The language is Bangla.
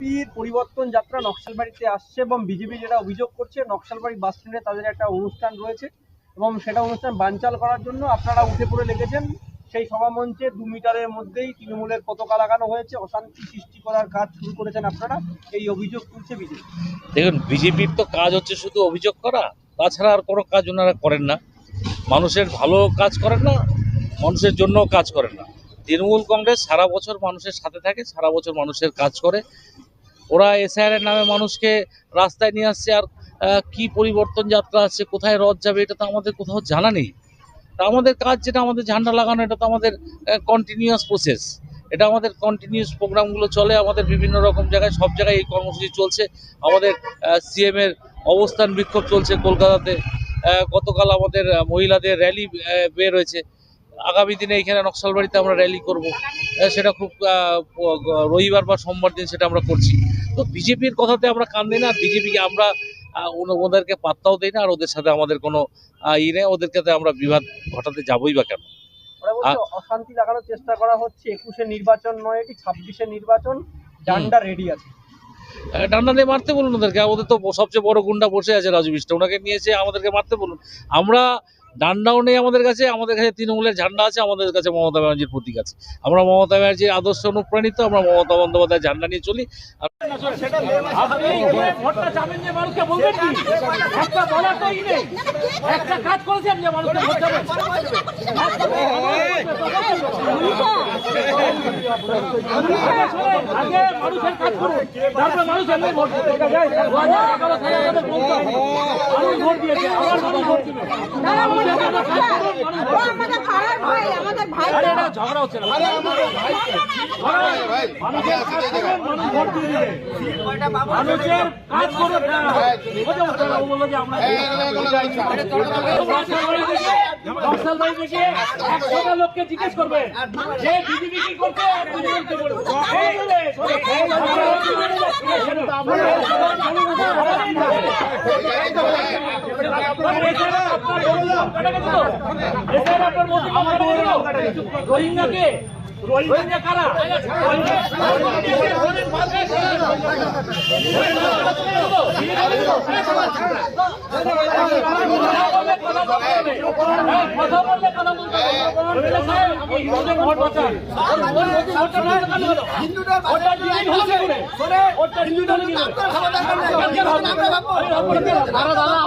বিজেপির পরিবর্তন যাত্রা নকশালবাড়িতে আসছে এবং বিজেপি যেটা অভিযোগ করছে নকশালবাড়ি বাস স্ট্যান্ডে তাদের একটা অনুষ্ঠান রয়েছে এবং সেটা অনুষ্ঠান বানচাল করার জন্য আপনারা উঠে পড়ে লেগেছেন। সেই সভামঞ্চে 2 মিটারের মধ্যেই তৃণমূলের পতাকা লাগানো হয়েছে, অশান্তি সৃষ্টি করার কাজ শুরু করেছেন আপনারা, এই অভিযোগ তুলছে বিজেপি। দেখুন, বিজেপির তো কাজ হচ্ছে শুধু অভিযোগ করা, তাছাড়া আর কোনো কাজ ওনারা করেন না। মানুষের ভালো কাজ করেন না, মানুষের জন্য কাজ করেন না। তৃণমূল কংগ্রেস সারা বছর মানুষের সাথে থাকে, সারা বছর মানুষের কাজ করে। ওরা এসআইআর নামে মানুষকে রাস্তায় নিয়ে আসছে, আর কি পরিবর্তন যাত্রা আসছে, কোথায় রথ যাবে, এটা তো আমাদের কোথাও জানা নেই। তা আমাদের কাজ যেটা আমাদের ঝান্ডা লাগানো, এটা তো আমাদের কন্টিনিউয়াস প্রসেস, এটা আমাদের কন্টিনিউয়াস প্রোগ্রামগুলো চলে আমাদের বিভিন্ন রকম জায়গায়, সব জায়গায় এই কর্মসূচি চলছে। আমাদের সিএমের অবস্থান বিক্ষোভ চলছে কলকাতাতে। গতকাল আমাদের মহিলাদের র্যালি বের হয়েছে। আগামী দিনে এখানে নকশালবাড়িতে আমরা র্যালি করব, সেটা খুব রবিবার বা সোমবার দিন সেটা আমরা করছি। তো বিজেপির কথাতে আমরা কান দিই না, বিজেপিকে আমরা ওদেরকে পাত্তাও দিই না, আর ওদের সাথে আমাদের কোনো নেই, ওদেরকে আমরা বিবাদ ঘটাতে যাবোই বা কেন। অশান্তি লাগানোর চেষ্টা করা হচ্ছে, 21-এ নির্বাচন নয়, এটি 26-এ নির্বাচন, ডান্ডা রেডি আছে। ডান্ডা দিয়ে মারতে বলুন ওদেরকে, ওদের তো সবচেয়ে বড় গুন্ডা বসে আছে রাজু বিষ্টা, ওনাকে নিয়েছে, আমাদেরকে মারতে বলুন। আমরা ডান্ডাও নেই, আমাদের কাছে তৃণমূলের ঝান্ডা আছে, আমাদের কাছে মমতা ব্যানার্জির প্রতীক আছে। আমরা মমতা ব্যানার্জির আদর্শ অনুপ্রাণিত, আমরা মমতা বন্দ্যোপাধ্যায়ের ঝান্ডা নিয়ে চলি। ঝগড়া হচ্ছে না, মানুষের কাজ করে লোককে জিজ্ঞেস করবে যে বিজেপি কি করছে, রোহিঙ্গাকে রোহিঙ্গা কারা কথা বললে কথা বলতে ভোট বাঁচান। দাদা